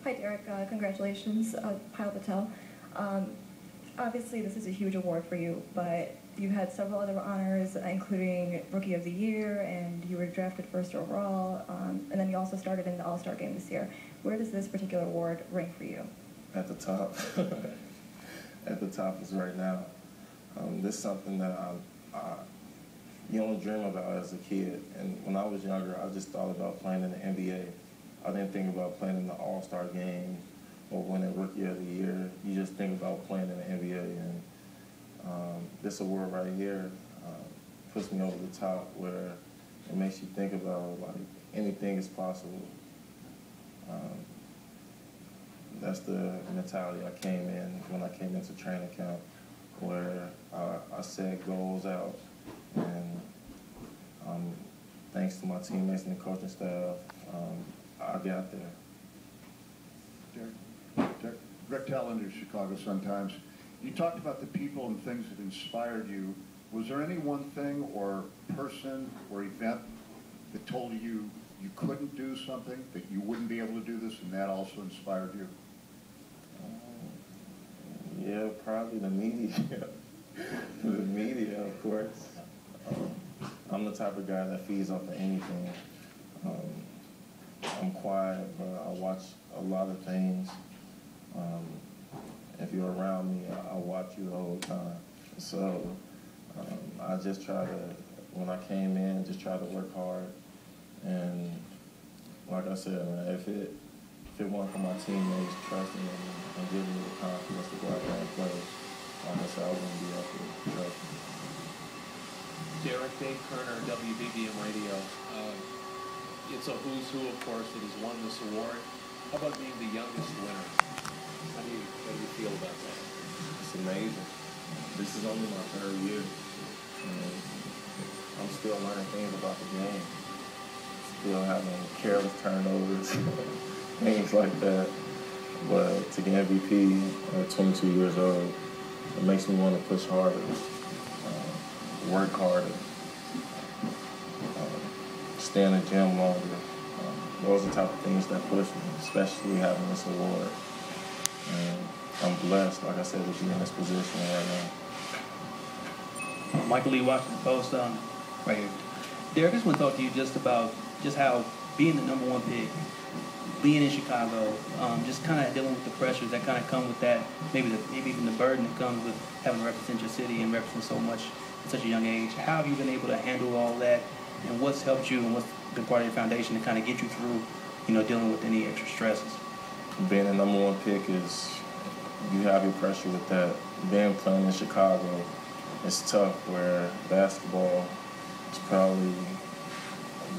Hi, Derrick. Congratulations, Pyle Patel. Um, Obviously, this is a huge award for you, but you've had several other honors, including Rookie of the Year, and you were drafted first overall, and then you also started in the All-Star game this year. Where does this particular award rank for you? At the top. At the top is right now. This is something that you only dream about as a kid. And when I was younger, I just thought about playing in the NBA. I didn't think about playing in the All-Star game or winning Rookie of the Year. You just think about playing in the NBA. And this award right here puts me over the top, where it makes you think about, like, anything is possible. That's the mentality I came in when I came into training camp, where I set goals out, and thanks to my teammates and the coaching staff, I got there. Derrick, Rick Tallender, Chicago Sun-Times. You talked about the people and things that inspired you. Was there any one thing or person or event that told you you couldn't do something, that you wouldn't be able to do this, and that also inspired you? Yeah, probably the media. The media, of course. I'm the type of guy that feeds off of anything. I'm quiet, but I watch a lot of things. If you're around me, I watch you the whole time. So I just try to, when I came in, just try to work hard. And like I said, man, if it weren't for my teammates trusting me and giving me the confidence to go out there and play, like I said, I wouldn't be up here. Derrick, Dave Kerner, WBBM Radio. It's a who's who, of course, that has won this award. How about being the youngest winner? How do you feel about that? It's amazing. This is only my third year. And I'm still learning things about the game. Still having careless turnovers, things like that. But to get MVP at 22 years old, it makes me want to push harder, work harder, stay in the gym longer. Those are the type of things that push me, especially having this award. And I'm blessed, like I said, to be in this position right now. Michael Lee, Washington Post, right here. Derrick, I just want to talk to you just about how being the #1 pick, being in Chicago, just kind of dealing with the pressures that kind of come with that, maybe even the burden that comes with having to represent your city and represent so much at such a young age. How have you been able to handle all that, and what's helped you and what's been part of your foundation to kind of get you through, dealing with any extra stresses? Being a #1 pick is, you have your pressure with that. Playing in Chicago, it's tough, where basketball is probably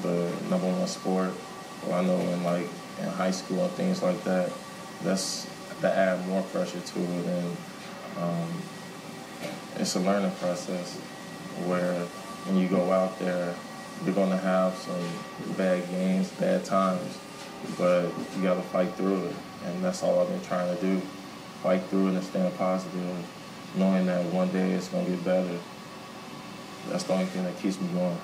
the #1 sport. Well, I know in high school and things like that, that add more pressure to it, and it's a learning process where when you go out there, you're going to have some bad games, bad times, but you got to fight through it, and that's all I've been trying to do. Fight through it and stay positive, knowing that one day it's going to get better. That's the only thing that keeps me going.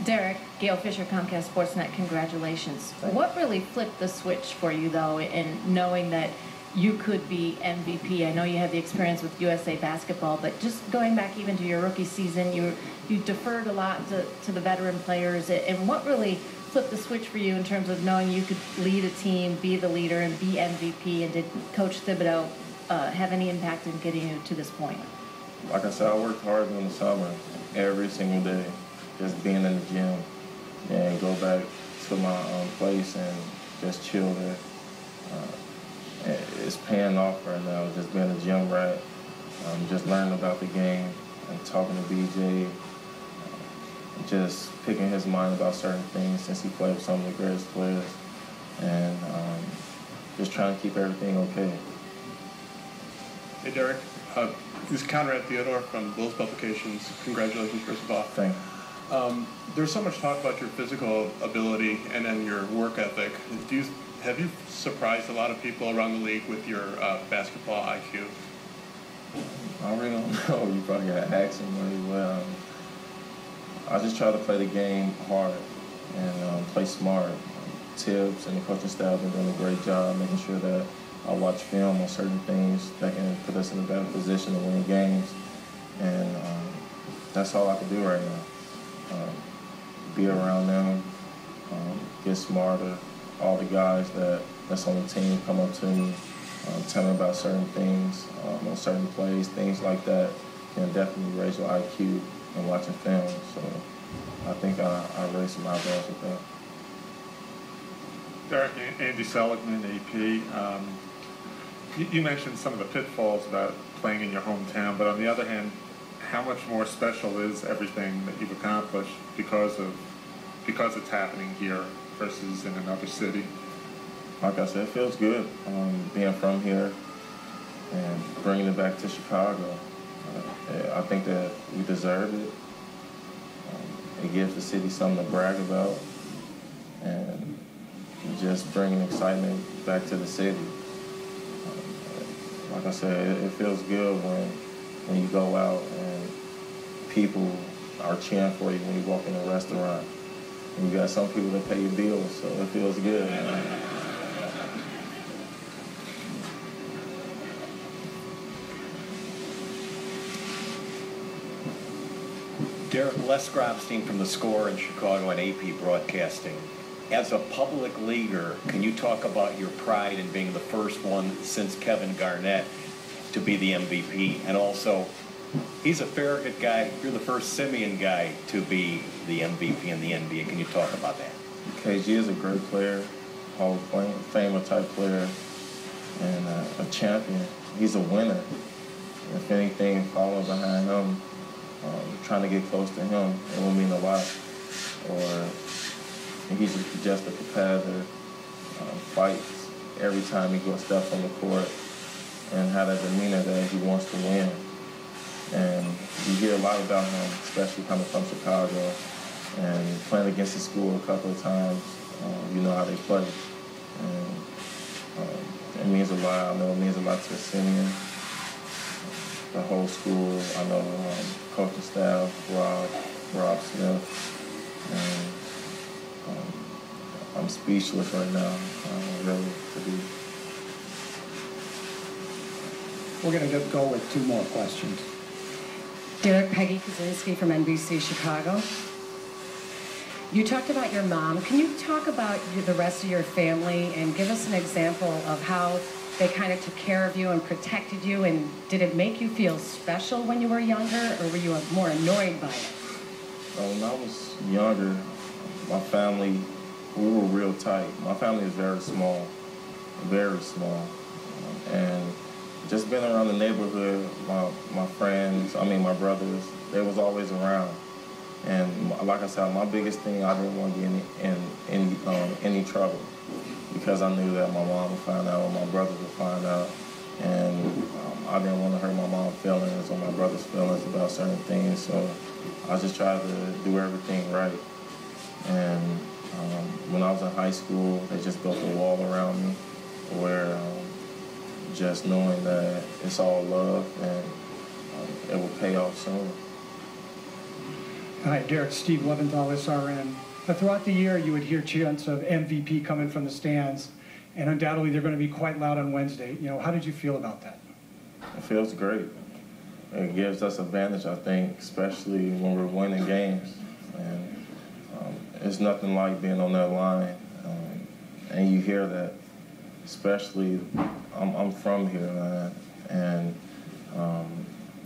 Derrick, Gail Fisher, Comcast Sportsnet, congratulations. What really flipped the switch for you, though, in knowing that you could be MVP? I know you had the experience with USA Basketball, but just going back even to your rookie season, you deferred a lot to the veteran players. And what really flipped the switch for you in terms of knowing you could lead a team, be the leader, and be MVP? And did Coach Thibodeau have any impact in getting you to this point? Like I said, I worked hard in the summer, every single day, just being in the gym, and go back to my place and just chill there. It's paying off right now, just being a gym rat, just learning about the game and talking to BJ, just picking his mind about certain things since he played with some of the greatest players, and just trying to keep everything okay. Hey, Derrick. This is Conrad Theodore from Bulls Publications. Congratulations, first of all. Thank you. There's so much talk about your physical ability and then your work ethic. Have you surprised a lot of people around the league with your basketball IQ? I really don't know. You probably got to ask him really well. I just try to play the game hard and play smart. Tibbs and the coaching staff have been doing a great job making sure that I watch film on certain things that can put us in a better position to win games. And that's all I can do right now. Be around them, get smarter. All the guys that's on the team come up to me, tell me about certain things, on certain plays, things like that can definitely raise your IQ in watching film. So I think I raised some eyebrows with that. Derrick, Andy Seligman, AP. You mentioned some of the pitfalls about playing in your hometown, but on the other hand, how much more special is everything that you've accomplished because it's happening here versus in another city? Like I said, it feels good being from here and bringing it back to Chicago. I think that we deserve it. It gives the city something to brag about, and just bringing excitement back to the city. Like I said, it feels good when you go out and people are cheering for you when you walk in a restaurant. And you got some people that pay your bills, so it feels good. Derrick, Les Grobstein from The Score in Chicago and AP Broadcasting. As a public leaguer, can you talk about your pride in being the first one since Kevin Garnett to be the MVP? And also, he's a Farragut guy. You're the first Simeon guy to be the MVP in the NBA. Can you talk about that? KG is a great player, Hall of Famer type player, and a champion. He's a winner. If anything, following behind him, trying to get close to him, it will mean a lot. Or he's just a competitor, fights every time he goes steps on the court, and had a demeanor that he wants to win. And you hear a lot about him, especially coming from Chicago and playing against the school a couple of times. You know how they play. And it means a lot. I know it means a lot to Simeon, the whole school. I know coaching staff, Rob Smith. And I'm speechless right now, really, to be. We're going to go with two more questions. Derrick, Peggy Kaczynski from NBC Chicago. You talked about your mom. Can you talk about the rest of your family and give us an example of how they kind of took care of you and protected you? And did it make you feel special when you were younger, or were you more annoyed by it? When I was younger, my family, we were real tight. My family is very small, very small. And just being around the neighborhood, my friends, my brothers, they was always around. And like I said, my biggest thing, I didn't want to get in any trouble, because I knew that my mom would find out or my brothers would find out. And I didn't want to hurt my mom's feelings or my brother's feelings about certain things. So I just tried to do everything right. And when I was in high school, they just built a wall around me where just knowing that it's all love and it will pay off soon. Hi, Derrick. Steve Leventhal, SRN. Throughout the year, you would hear chants of MVP coming from the stands, and undoubtedly they're going to be quite loud on Wednesday. How did you feel about that? It feels great. It gives us advantage, I think, especially when we're winning games. And it's nothing like being on that line, and you hear that. Especially, I'm from here, man, and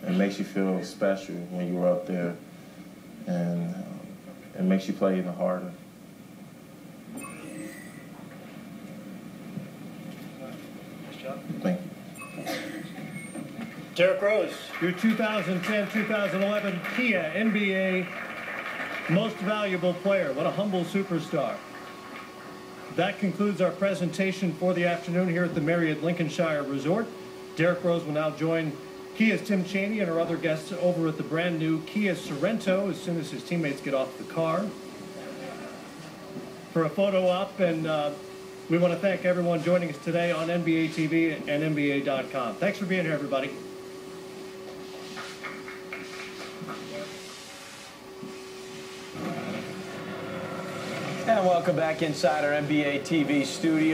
it makes you feel special when you're up there, and it makes you play even harder. Thank you. Derrick Rose, your 2010-2011 Kia NBA Most Valuable Player. What a humble superstar. That concludes our presentation for the afternoon here at the Marriott Lincolnshire Resort. Derrick Rose will now join Kia's Tim Chaney and our other guests over at the brand new Kia Sorrento as soon as his teammates get off the car for a photo op. And we want to thank everyone joining us today on NBA TV and NBA.com. Thanks for being here, everybody. Yeah, And welcome back inside our NBA TV studio.